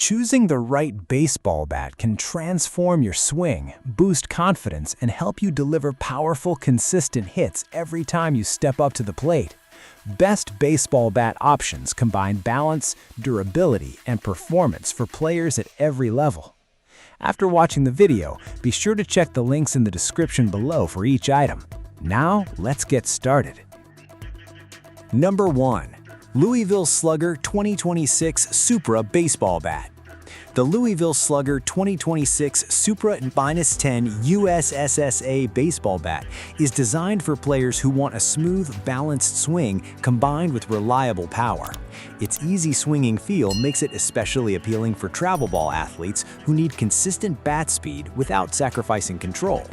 Choosing the right baseball bat can transform your swing, boost confidence, and help you deliver powerful, consistent hits every time you step up to the plate. Best baseball bat options combine balance, durability, and performance for players at every level. After watching the video, be sure to check the links in the description below for each item. Now, let's get started. Number 1. Louisville Slugger 2026 Supra Baseball Bat. The Louisville Slugger 2026 Supra -10 USSSA baseball bat is designed for players who want a smooth, balanced swing combined with reliable power. Its easy swinging feel makes it especially appealing for travel ball athletes who need consistent bat speed without sacrificing control.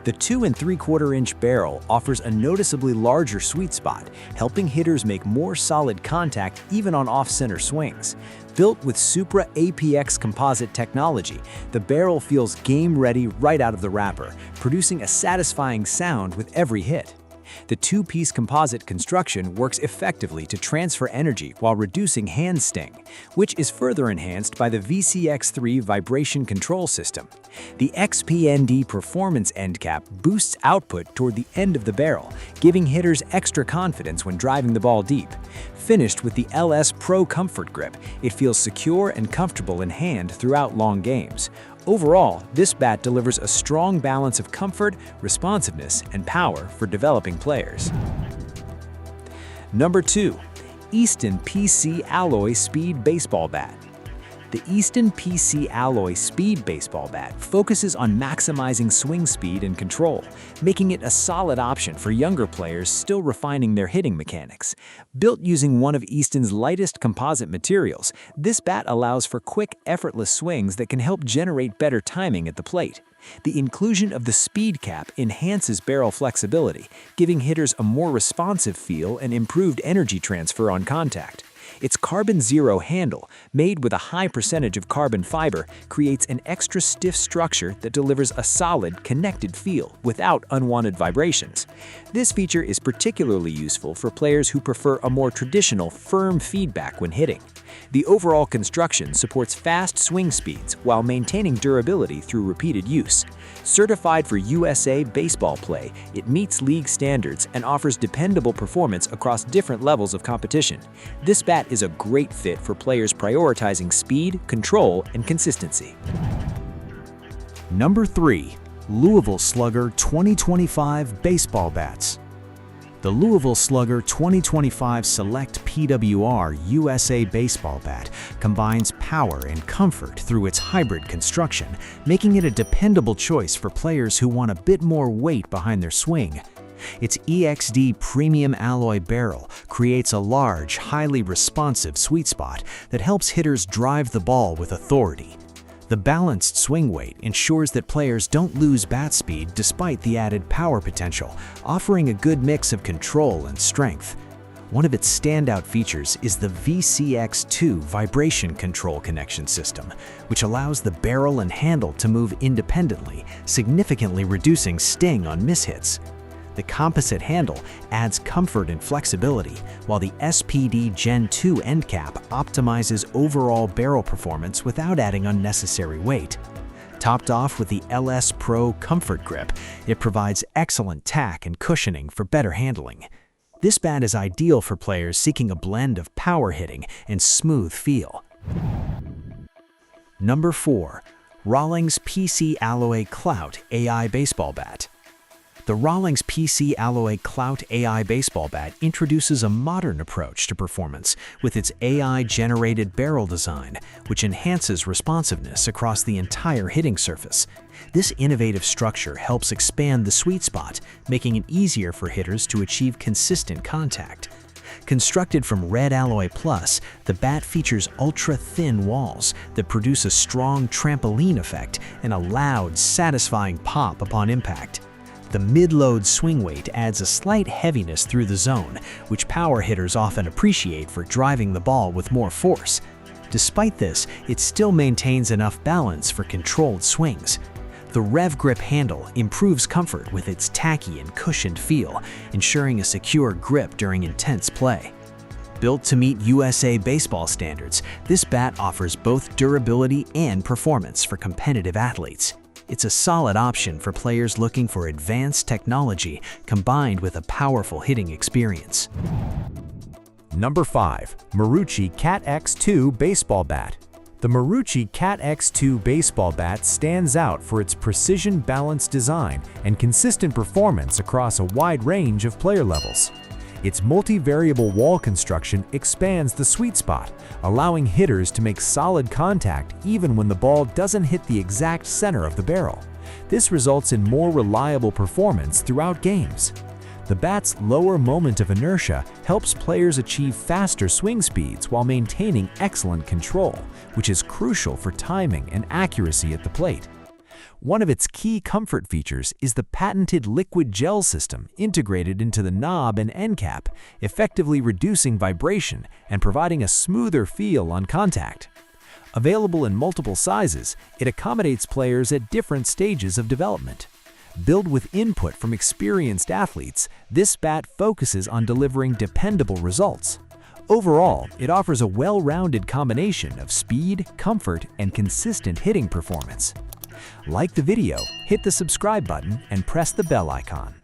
The 2 3/4-inch barrel offers a noticeably larger sweet spot, helping hitters make more solid contact even on off-center swings. Built with Supra APX composite technology, the barrel feels game-ready right out of the wrapper, producing a satisfying sound with every hit. The 2-piece composite construction works effectively to transfer energy while reducing hand sting, which is further enhanced by the VCX3 vibration control system. The XPND performance end cap boosts output toward the end of the barrel, giving hitters extra confidence when driving the ball deep. Finished with the LS Pro Comfort Grip, it feels secure and comfortable in hand throughout long games. Overall, this bat delivers a strong balance of comfort, responsiveness, and power for developing players. Number 2. Easton PC Alloy Speed Baseball Bat. The Easton PC Alloy Speed Baseball Bat focuses on maximizing swing speed and control, making it a solid option for younger players still refining their hitting mechanics. Built using one of Easton's lightest composite materials, this bat allows for quick, effortless swings that can help generate better timing at the plate. The inclusion of the speed cap enhances barrel flexibility, giving hitters a more responsive feel and improved energy transfer on contact. Its Carbon Zero handle, made with a high percentage of carbon fiber, creates an extra stiff structure that delivers a solid, connected feel without unwanted vibrations. This feature is particularly useful for players who prefer a more traditional, firm feedback when hitting. The overall construction supports fast swing speeds while maintaining durability through repeated use. Certified for USA baseball play, it meets league standards and offers dependable performance across different levels of competition. This bat is a great fit for players prioritizing speed, control, and consistency. Number 3. Louisville Slugger 2025 Baseball Bats. The Louisville Slugger 2025 Select PWR USA Baseball Bat combines power and comfort through its hybrid construction, making it a dependable choice for players who want a bit more weight behind their swing. Its EXD premium alloy barrel creates a large, highly responsive sweet spot that helps hitters drive the ball with authority. The balanced swing weight ensures that players don't lose bat speed despite the added power potential, offering a good mix of control and strength. One of its standout features is the VCX2 vibration control connection system, which allows the barrel and handle to move independently, significantly reducing sting on mishits. The composite handle adds comfort and flexibility, while the SPD Gen 2 end cap optimizes overall barrel performance without adding unnecessary weight. Topped off with the LS Pro Comfort Grip, it provides excellent tack and cushioning for better handling. This bat is ideal for players seeking a blend of power hitting and smooth feel. Number 4. Rawlings PC Alloy Clout AI Baseball Bat. The Rawlings PC Alloy Clout AI Baseball Bat introduces a modern approach to performance with its AI-generated barrel design, which enhances responsiveness across the entire hitting surface. This innovative structure helps expand the sweet spot, making it easier for hitters to achieve consistent contact. Constructed from Red Alloy Plus, the bat features ultra-thin walls that produce a strong trampoline effect and a loud, satisfying pop upon impact. The mid-load swing weight adds a slight heaviness through the zone, which power hitters often appreciate for driving the ball with more force. Despite this, it still maintains enough balance for controlled swings. The Rev Grip handle improves comfort with its tacky and cushioned feel, ensuring a secure grip during intense play. Built to meet USA baseball standards, this bat offers both durability and performance for competitive athletes. It's a solid option for players looking for advanced technology combined with a powerful hitting experience. Number 5. Marucci Cat X2 Baseball Bat. The Marucci Cat X2 baseball bat stands out for its precision-balanced design and consistent performance across a wide range of player levels. Its multi-variable wall construction expands the sweet spot, allowing hitters to make solid contact even when the ball doesn't hit the exact center of the barrel. This results in more reliable performance throughout games. The bat's lower moment of inertia helps players achieve faster swing speeds while maintaining excellent control, which is crucial for timing and accuracy at the plate. One of its key comfort features is the patented liquid gel system integrated into the knob and end cap, effectively reducing vibration and providing a smoother feel on contact. Available in multiple sizes, it accommodates players at different stages of development. Built with input from experienced athletes, this bat focuses on delivering dependable results. Overall, it offers a well-rounded combination of speed, comfort, and consistent hitting performance. Like the video, hit the subscribe button, and press the bell icon.